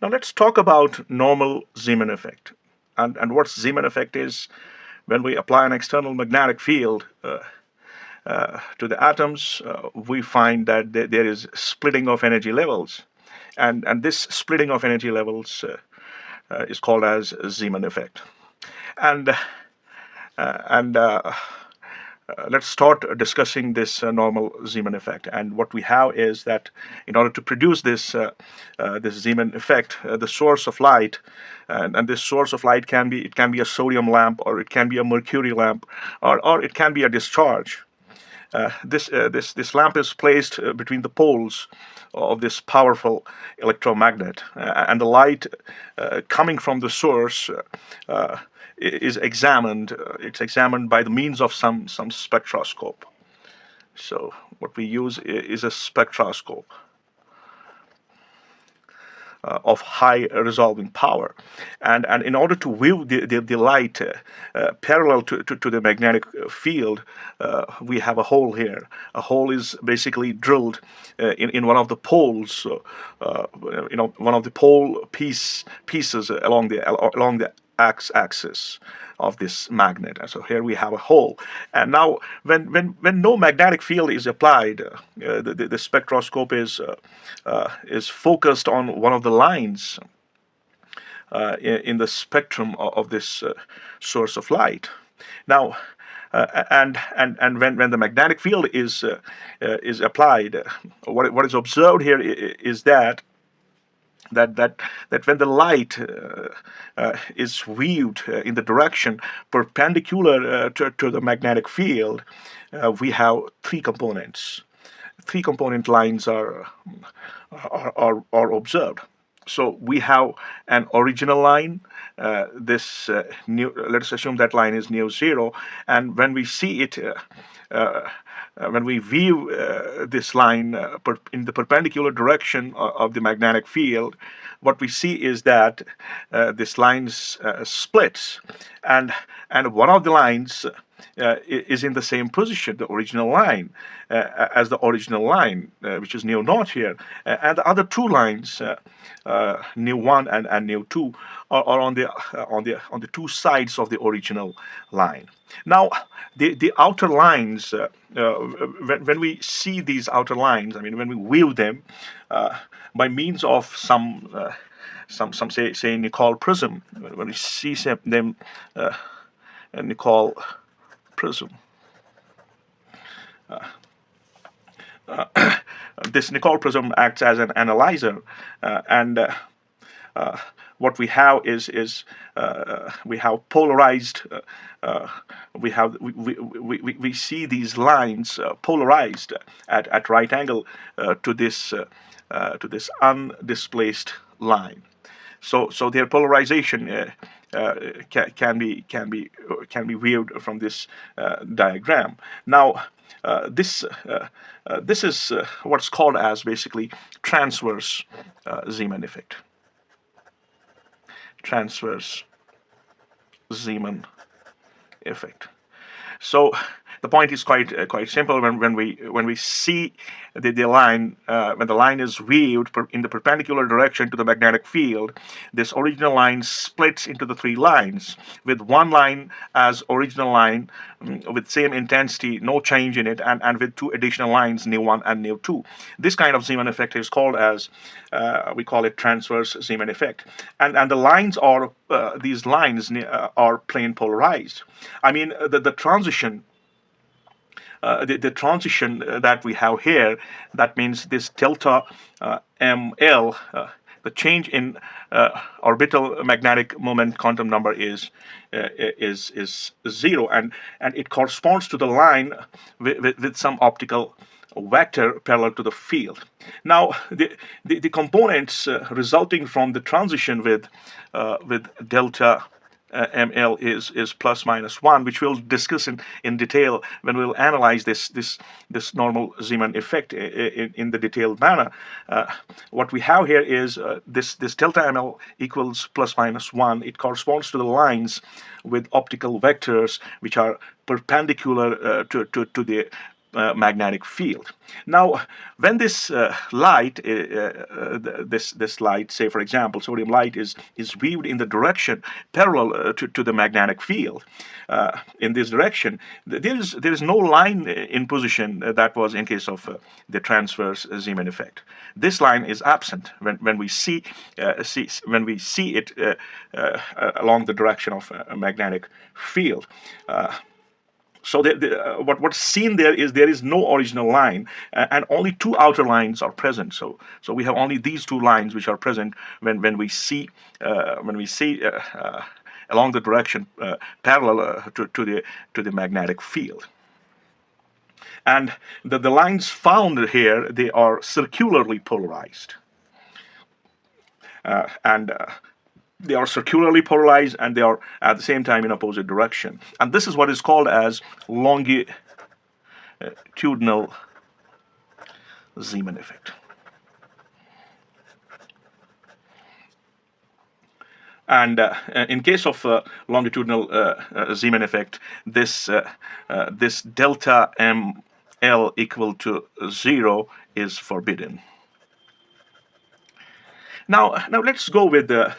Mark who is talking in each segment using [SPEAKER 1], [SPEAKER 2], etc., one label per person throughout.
[SPEAKER 1] Now let's talk about normal Zeeman effect. And what Zeeman effect is, when we apply an external magnetic field to the atoms, we find that there is splitting of energy levels. And this splitting of energy levels is called as Zeeman effect. And and let's start discussing this normal Zeeman effect. And what we have is that in order to produce this Zeeman effect, the source of light, and this source of light can be a sodium lamp, or it can be a mercury lamp, or it can be a discharge. This lamp is placed between the poles of this powerful electromagnet, and the light coming from the source is examined. It's examined by the means of some spectroscope. So what we use is a spectroscope of high resolving power, and in order to view the light parallel to the magnetic field, we have a hole here. A hole is basically drilled in one of the poles, one of the pieces along the axis of this magnet. And so here we have a hole. And now, when no magnetic field is applied, the spectroscope is focused on one of the lines in the spectrum of this source of light. Now, and when the magnetic field is applied, what is observed here is that when the light is viewed in the direction perpendicular to the magnetic field, we have three components. Three component lines are observed. So we have an original line. This new. Let's assume that line is nu zero, and when we see it. When we view this line in the perpendicular direction of the magnetic field, what we see is that this line splits, and one of the lines is in the same position, the original line, as the original line, which is nu naught here, and the other two lines, nu one and nu two, are on the two sides of the original line. Now, the outer lines, when we see these outer lines, I mean, when we view them by means of some say Nicol prism, when we see them Nicol prism. This Nicol prism acts as an analyzer, and what we have is we have polarized. We see these lines polarized at right angle to this undisplaced line. So their polarization can be viewed from this diagram. Now, this is what's called as basically transverse Zeeman effect. Transverse Zeeman effect. So the point is quite simple. When we see the line, when the line is viewed in the perpendicular direction to the magnetic field, this original line splits into the three lines, with one line as original line with same intensity, no change in it, and with two additional lines, nu one and nu two. This kind of Zeeman effect is called as we call it transverse Zeeman effect, and the lines are these lines are plane polarized. I mean, the transition. The transition that we have here, that means this delta ml, the change in orbital magnetic moment quantum number is zero, and it corresponds to the line with some optical vector parallel to the field. Now, the components resulting from the transition with delta ml is plus minus 1, which we'll discuss in detail when we'll analyze this normal Zeeman effect in the detailed manner. What we have here is this delta ml equals plus minus 1. It corresponds to the lines with optical vectors which are perpendicular to the magnetic field. Now, when this light, this light, say for example, sodium light, is viewed in the direction parallel to the magnetic field, in this direction, there is no line in position that was in case of the transverse Zeeman effect. This line is absent when we see it along the direction of a magnetic field. So what's seen there is no original line, and only two outer lines are present. So we have only these two lines which are present when we see along the direction parallel to the magnetic field. And the lines found here, they are circularly polarized, and they are circularly polarized, and they are at the same time in opposite direction. And this is what is called as longitudinal Zeeman effect. And in case of longitudinal Zeeman effect, this delta ML equal to 0 is forbidden. Now let's go with the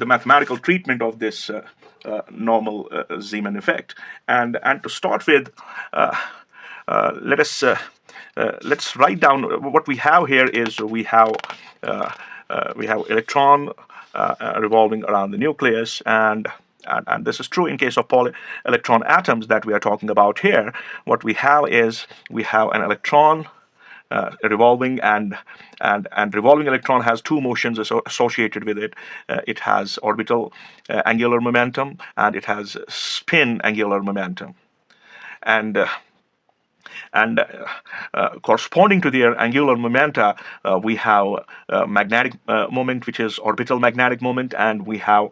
[SPEAKER 1] mathematical treatment of this normal Zeeman effect. And to start with, let's write down what we have here. Is we have electron revolving around the nucleus, and this is true in case of electron atoms that we are talking about here. What we have is we have an electron revolving, and revolving electron has two motions associated with it. It has orbital angular momentum, and it has spin angular momentum. And corresponding to their angular momenta, we have magnetic moment, which is orbital magnetic moment, and we have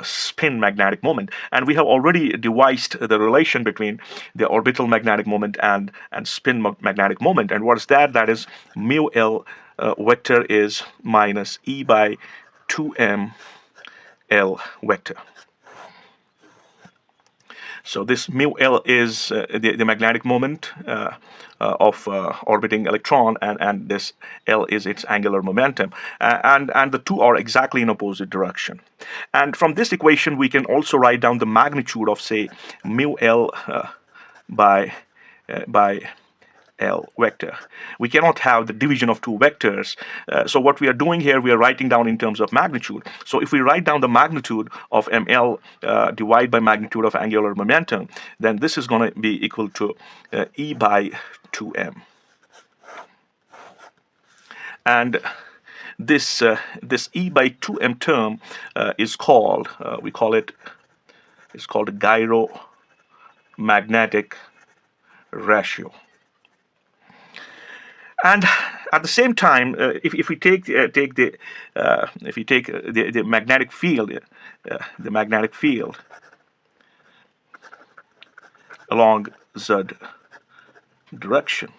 [SPEAKER 1] spin magnetic moment. And we have already devised the relation between the orbital magnetic moment and spin magnetic moment. And what is that? That is mu L vector is minus E by 2m L vector. So this mu L is the magnetic moment of orbiting electron, and this L is its angular momentum, and the two are exactly in opposite direction. And from this equation, we can also write down the magnitude of, say, mu L by L vector. We cannot have the division of two vectors. So what we are doing here, we are writing down in terms of magnitude. So if we write down the magnitude of ml divided by magnitude of angular momentum, then this is going to be equal to E by 2m. And this E by 2m term is called, it's called a gyromagnetic ratio. And at the same time, if we take the magnetic field, along z direction,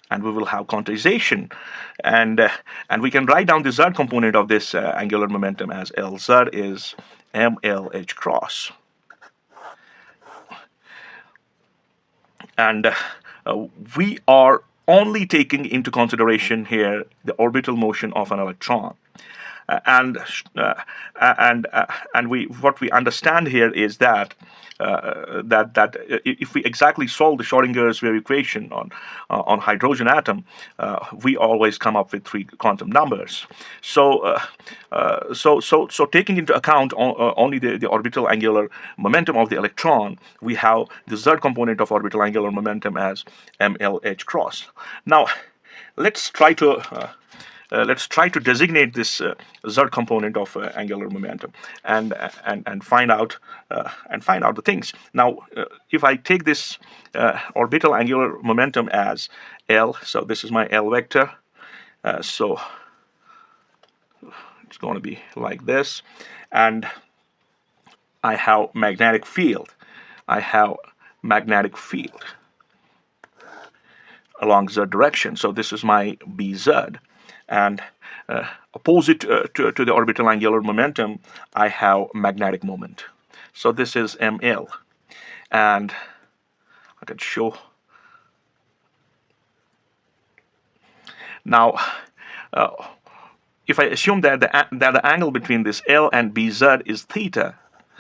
[SPEAKER 1] and we will have quantization, and we can write down the z component of this angular momentum as Lz is mlh cross. And we are only taking into consideration here the orbital motion of an electron. And what we understand here is that if we exactly solve the Schrodinger's wave equation on hydrogen atom, we always come up with three quantum numbers. So taking into account only the orbital angular momentum of the electron, we have the z component of orbital angular momentum as mlh cross. Now let's try to designate this z component of angular momentum and find out the things. Now, if I take this orbital angular momentum as L, so this is my L vector. So it's going to be like this, and I have magnetic field. Along z direction. So this is my Bz. And opposite to the orbital angular momentum, I have magnetic moment. So this is ml, and I can show. Now, uh, if I assume that the angle between this L and BZ is theta,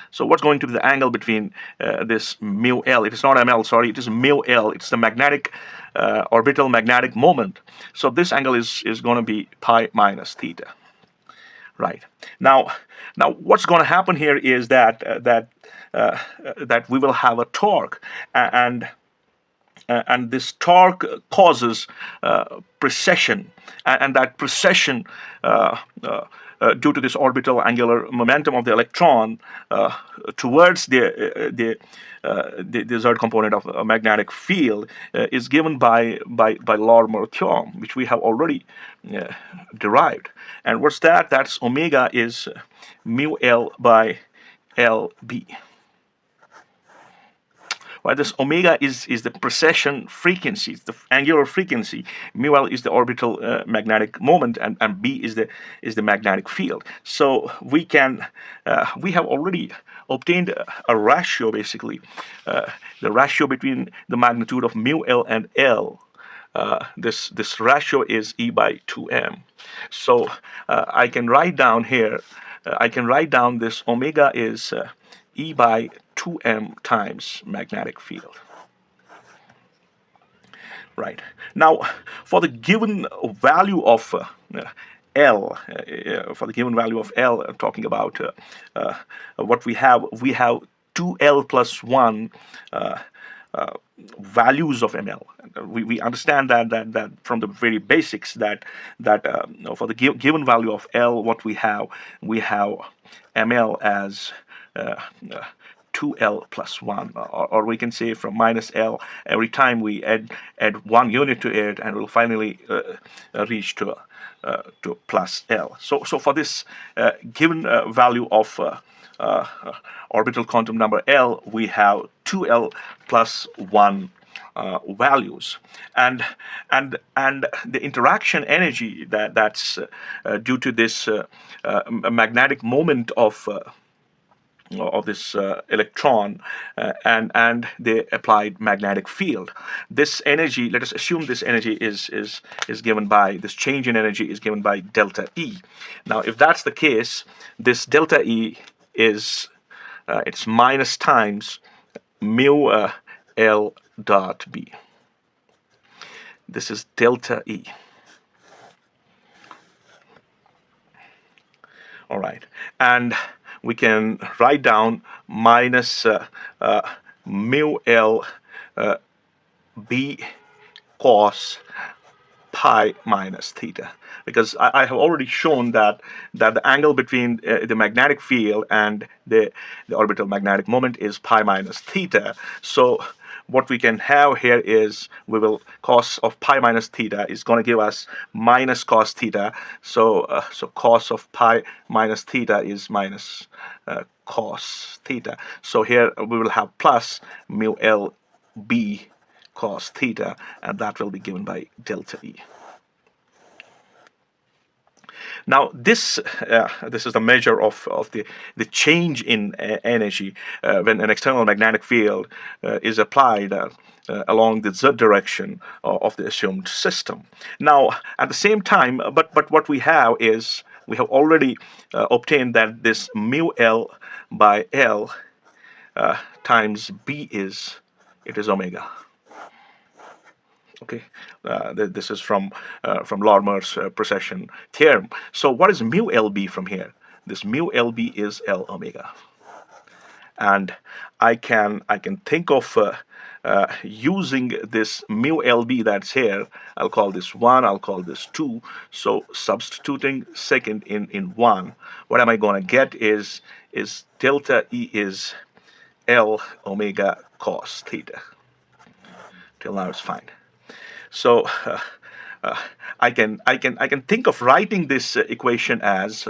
[SPEAKER 1] so what's going to be the angle between this mu L? It is not ml, sorry, it is mu L. It's the magnetic orbital magnetic moment. So this angle is going to be pi minus theta. Right. Now what's going to happen here is that we will have a torque, and this torque causes precession, and that precession, due to this orbital angular momentum of the electron towards the Z component of a magnetic field, is given by Larmor theorem, which we have already derived. And what's that? That's omega is mu L by LB. Well, this omega is the precession frequency, it's the angular frequency. Mu L is the orbital magnetic moment, and B is the magnetic field. So we have already obtained a ratio, basically, the ratio between the magnitude of mu L and L. This ratio is E by 2m. So I can write down here. I can write down this omega is E by 2m times magnetic field. Right. Now, for the given value of L, for the given value of L, I'm talking about what we have 2L plus 1 values of ML. We understand that from the very basics that for the given value of L, what we have ML as 2L plus 1, or we can say from minus L. Every time we add 1 unit to it, and we'll finally reach to plus L. So for this given value of orbital quantum number L, we have 2L plus 1 values, and the interaction energy that's due to this magnetic moment of this electron and the applied magnetic field. This energy, let us assume this energy is given by, this change in energy is given by delta E. Now, if that's the case, this delta E is it's minus times mu L dot B. This is delta E. All right, and we can write down minus mu L B cos pi minus theta, because I have already shown that the angle between the magnetic field and the orbital magnetic moment is pi minus theta. So what we can have here is cos of pi minus theta is going to give us minus cos theta. So cos of pi minus theta is minus cos theta. So here we will have plus mu L B cos theta, and that will be given by delta E. Now this is the measure of the change in energy when an external magnetic field is applied along the z direction of the assumed system. Now at the same time, but what we have is we have already obtained that this mu L by L times B is omega. Okay, this is from Larmor's precession theorem. So what is mu LB from here? This mu LB is L omega, and I can think of using this mu LB that's here. I'll call this 1. I'll call this 2. So substituting second in 1, what am I going to get is delta E is L omega cos theta. Till now it's fine. So I can think of writing this equation as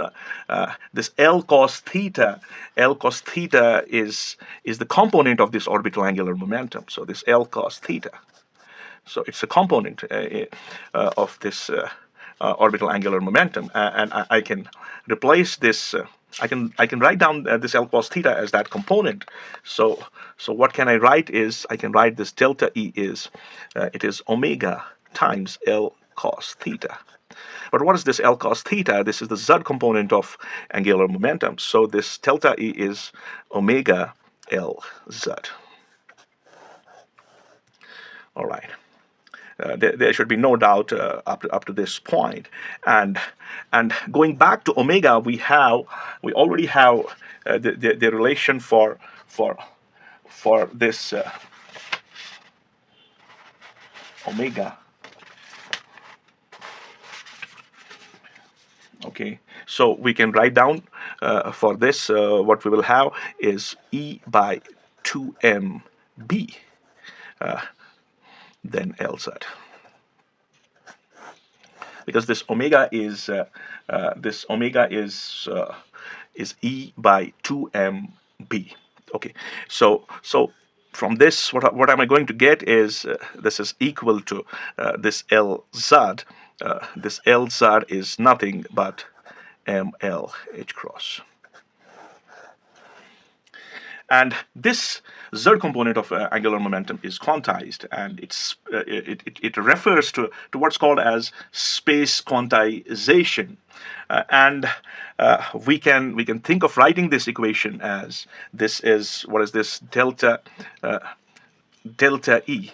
[SPEAKER 1] this L cos theta. L cos theta is the component of this orbital angular momentum. So this L cos theta. So it's a component of this orbital angular momentum, and I can replace this I can write down this L cos theta as that component. So what can I write is, I can write this delta E is, it is omega times L cos theta. But what is this L cos theta? This is the Z component of angular momentum. So this delta E is omega L Z. All right. There should be no doubt up to this point. And going back to omega, we already have the relation for this omega. Okay, so we can write down for this, what we will have is E by 2mb, then LZ, because this omega is E by 2mb. Okay, so from this, what am I going to get is, this is equal to this LZ. This LZ is nothing but ml h cross. And this Z component of angular momentum is quantized, and it refers to what's called as space quantization. And we can think of writing this equation as, this is, what is this, delta E.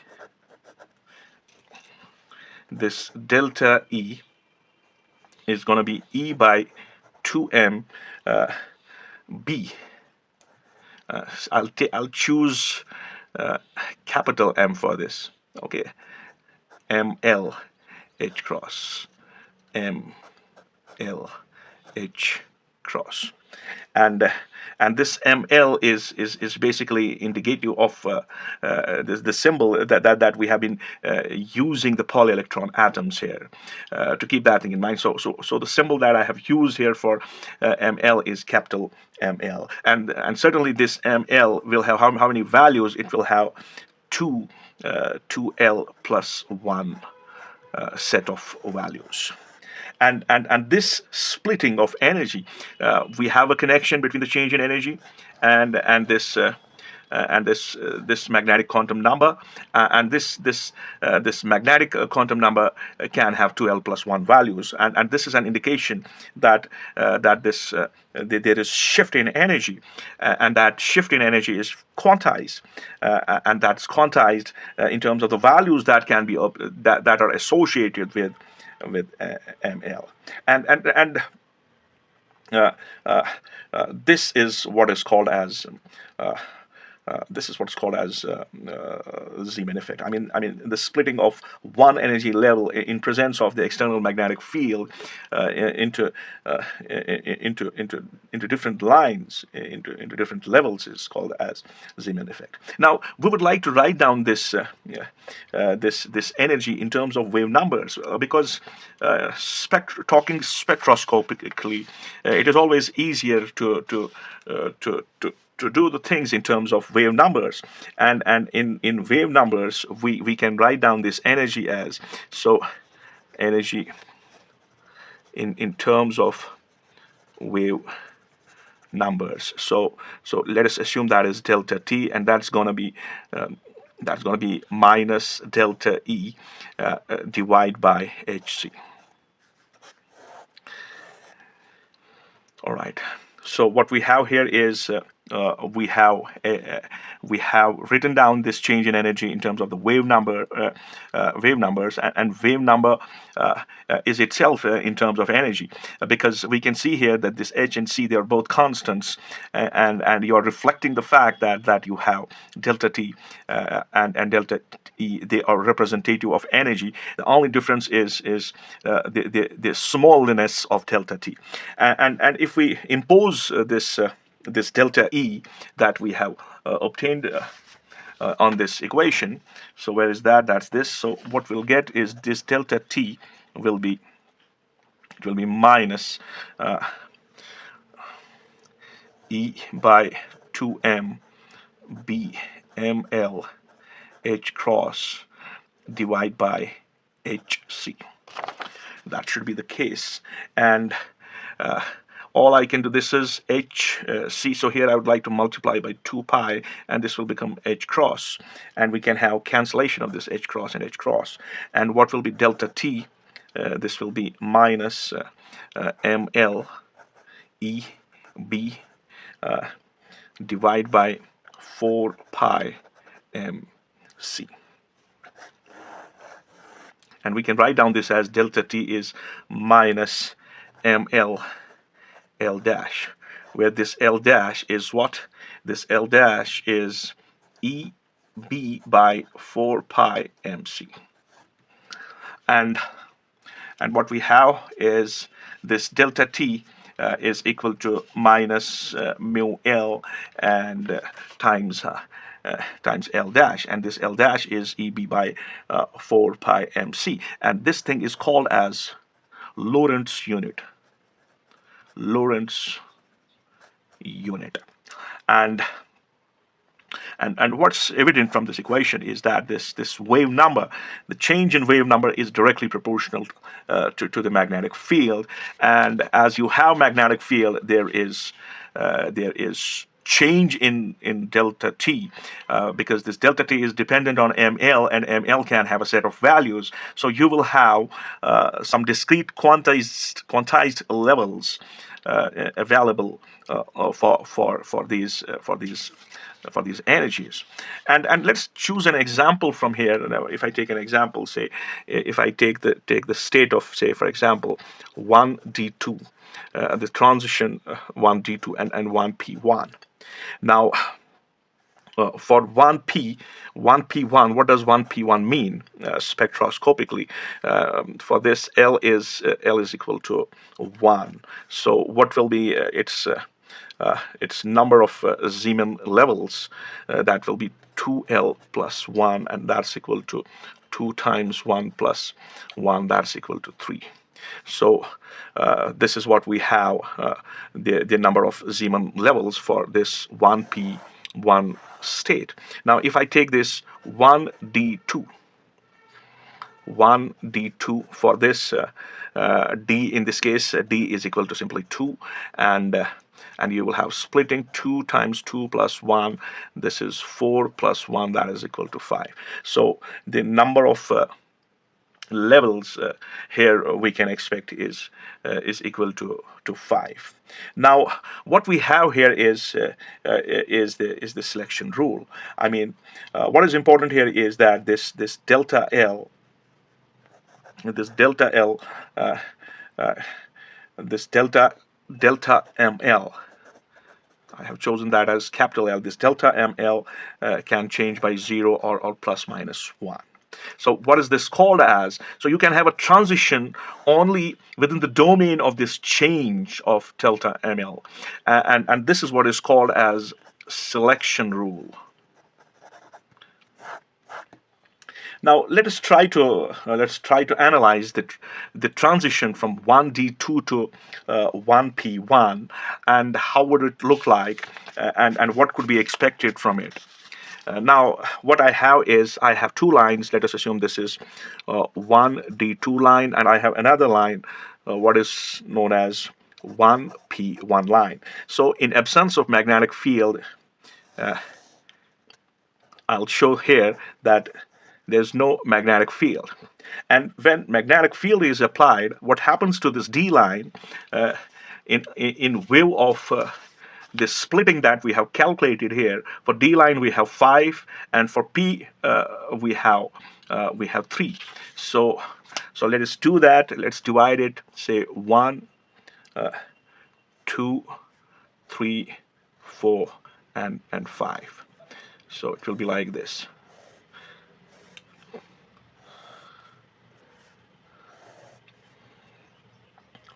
[SPEAKER 1] This delta E is going to be E by 2m b. I'll choose capital M for this. Okay, ml h cross, ml h cross, and this ml is basically indicative of the symbol that we have been using the polyelectron atoms here, to keep that thing in mind. So the symbol that I have used here for ml is capital ml, and certainly this ml will have how many values? It will have 2l plus 1 set of values. And this splitting of energy, we have a connection between the change in energy and this magnetic quantum number, and this magnetic quantum number can have 2l plus 1 values, and this is an indication that there is shift in energy, and that shift in energy is quantized, and that's quantized in terms of the values that can be that are associated with ml, and this is what is called as Zeeman effect. I mean, the splitting of one energy level in presence of the external magnetic field into different lines, into different levels, is called as Zeeman effect. Now, we would like to write down this this energy in terms of wave numbers, because talking spectroscopically, it is always easier to do the things in terms of wave numbers, and in wave numbers we can write down this energy as, so energy in terms of wave numbers. So let us assume that is delta t, and that's going to be minus delta E divided by hc. All right. So what we have here is, we have written down this change in energy in terms of the wave numbers, and wave number is itself in terms of energy, because we can see here that this h and c, they are both constants, and you are reflecting the fact that you have delta t and delta e, they are representative of energy. The only difference is the smallness of delta t, and if we impose this delta E that we have obtained on this equation. So where is that? That's this. So what we'll get is this delta T will be minus E by 2m b ml h cross divided by hc. That should be the case. And all I can do, this is HC, so here I would like to multiply by 2 pi, and this will become H cross, and we can have cancellation of this H cross and H cross. And what will be delta T? This will be minus ML EB divide by 4 pi MC. And we can write down this as delta T is minus ML L dash, where this L dash is what? This L dash is EB by 4 pi MC. And what we have is this delta T is equal to minus mu L and times L dash, and this L dash is EB by 4 pi MC, and this thing is called as Lorentz unit. Lorentz unit. And what's evident from this equation is that this wave number, the change in wave number, is directly proportional to the magnetic field. And as you have magnetic field, there is change in delta T, because this delta T is dependent on ML, and ML can have a set of values. So you will have some discrete quantized levels available for these energies. And let's choose an example from here. Now, if I take an example, say if I take the state of, say, for example, 1d2, the transition 1d2 and 1p1. Now, for 1p1, what does 1p1 mean spectroscopically? For this, L is equal to 1. So what will be its number of Zeeman levels? That will be 2L plus 1, and that's equal to 2 times 1 plus 1, that's equal to 3. So this is what we have, the number of Zeeman levels for this 1p1 state. Now, if I take this 1d2 for this, d in this case, d is equal to simply 2, and you will have splitting 2 times 2 plus 1. This is 4 plus 1, that is equal to 5. So the number of levels here we can expect is equal to 5. Now, what we have here is the selection rule. I mean, what is important here is that this delta L, this delta ML, I have chosen that as capital L. This delta ML can change by 0 or plus minus 1. So what is this called as? So you can have a transition only within the domain of this change of delta ML. And this is what is called as selection rule. Now let's try to analyze the transition from 1d2 to 1p1, and how would it look like, and what could be expected from it. Now, what I have is, I have two lines. Let us assume this is 1d2 line, and I have another line, what is known as 1p1 line. So in absence of magnetic field, I'll show here that there's no magnetic field. And when magnetic field is applied, what happens to this D line, in view of this splitting that we have calculated here, for D line we have 5, and for P we have 3. So let us do that. Let's divide it, say 1, 2, 3, 4, and 5. So it will be like this.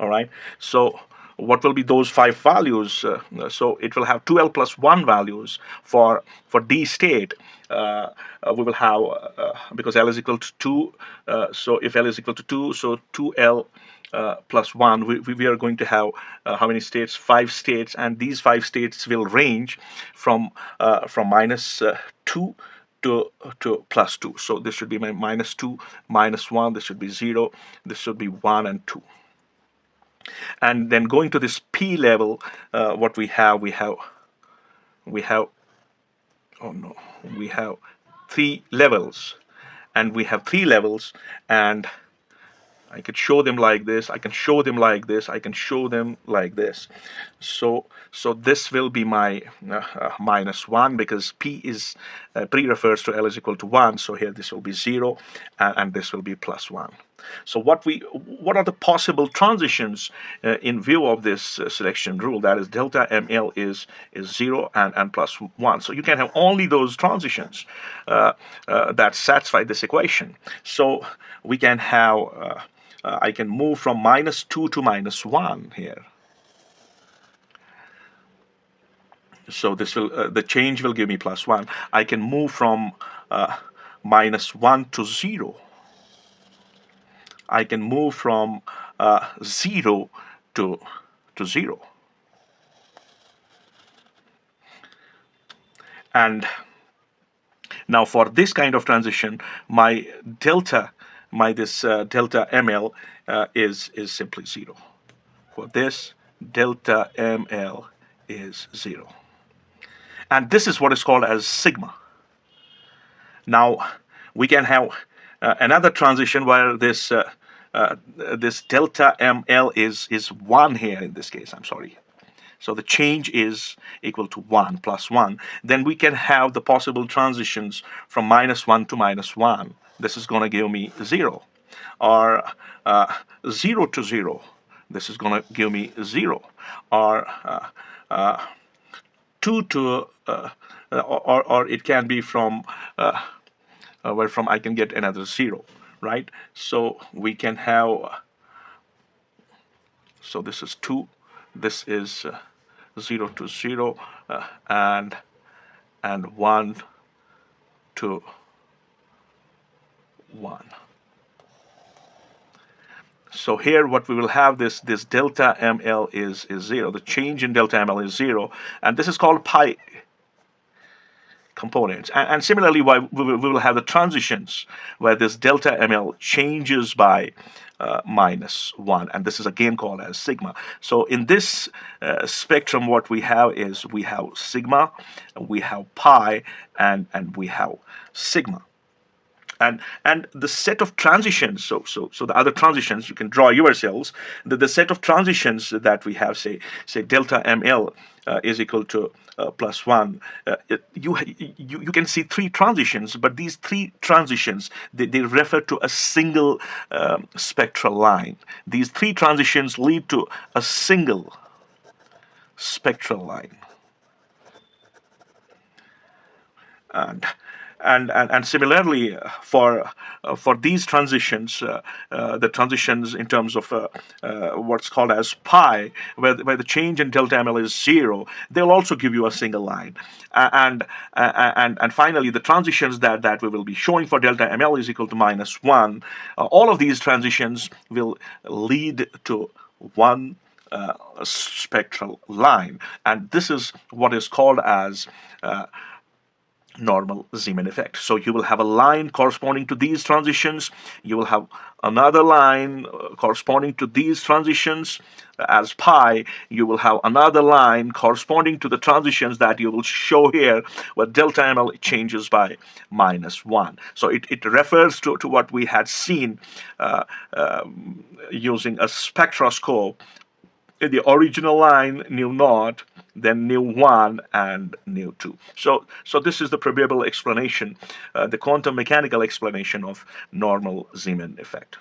[SPEAKER 1] All right. So what will be those 5 values? So it will have 2L plus 1 values for D state. We will have, because L is equal to 2, so if L is equal to 2, so 2L plus 1, we are going to have how many states? 5 states, and these 5 states will range from minus 2 to plus 2. So this should be my minus 2, minus 1, this should be 0, this should be 1 and 2. And then going to this P level, what we have, oh no, we have three levels, and we have three levels, and I could show them like this, I can show them like this, I can show them like this. So this will be my -1, because P refers to L is equal to 1. So here this will be 0, and this will be +1. So what are the possible transitions in view of this selection rule? That is, delta ML is 0 and +1. So you can have only those transitions that satisfy this equation. So we can have I can move from -2 to -1 here. So this will the change will give me +1. I can move from -1 to 0. I can move from 0 to 0. And now for this kind of transition, my delta, delta ML is simply 0. For this, delta ML is 0. And this is what is called as sigma. Now, we can have another transition where this delta ML is 1 here in this case. I'm sorry. So the change is equal to 1 +1. Then we can have the possible transitions from -1 to -1. This is going to give me 0. Or 0 to 0. This is going to give me 0. Or 2 to, or it can be from where from I can get another 0, right? So we can have, so this is 2, this is 0 to 0, and 1 to 1. So here what we will have, this delta ML is 0. The change in delta ML is 0, and this is called pi components. And similarly, we will have the transitions where this delta ML changes by -1, and this is again called as sigma. So in this spectrum, what we have is we have sigma, we have pi, and we have sigma. And the set of transitions, so the other transitions you can draw yourselves. The set of transitions that we have, say delta ML is equal to +1. You can see three transitions, but these three transitions, they refer to a single spectral line. These three transitions lead to a single spectral line. And similarly, for these transitions, the transitions in terms of what's called as pi, where the change in delta ML is 0, they'll also give you a single line. And finally, the transitions that we will be showing for delta ML is equal to -1. All of these transitions will lead to one spectral line, and this is what is called as normal Zeeman effect. So you will have a line corresponding to these transitions. You will have another line corresponding to these transitions as pi. You will have another line corresponding to the transitions that you will show here, where delta ML changes by -1. So it refers to what we had seen using a spectroscope. In the original line, nu0, then nu1, and nu2. So this is the probable explanation, the quantum mechanical explanation of normal Zeeman effect.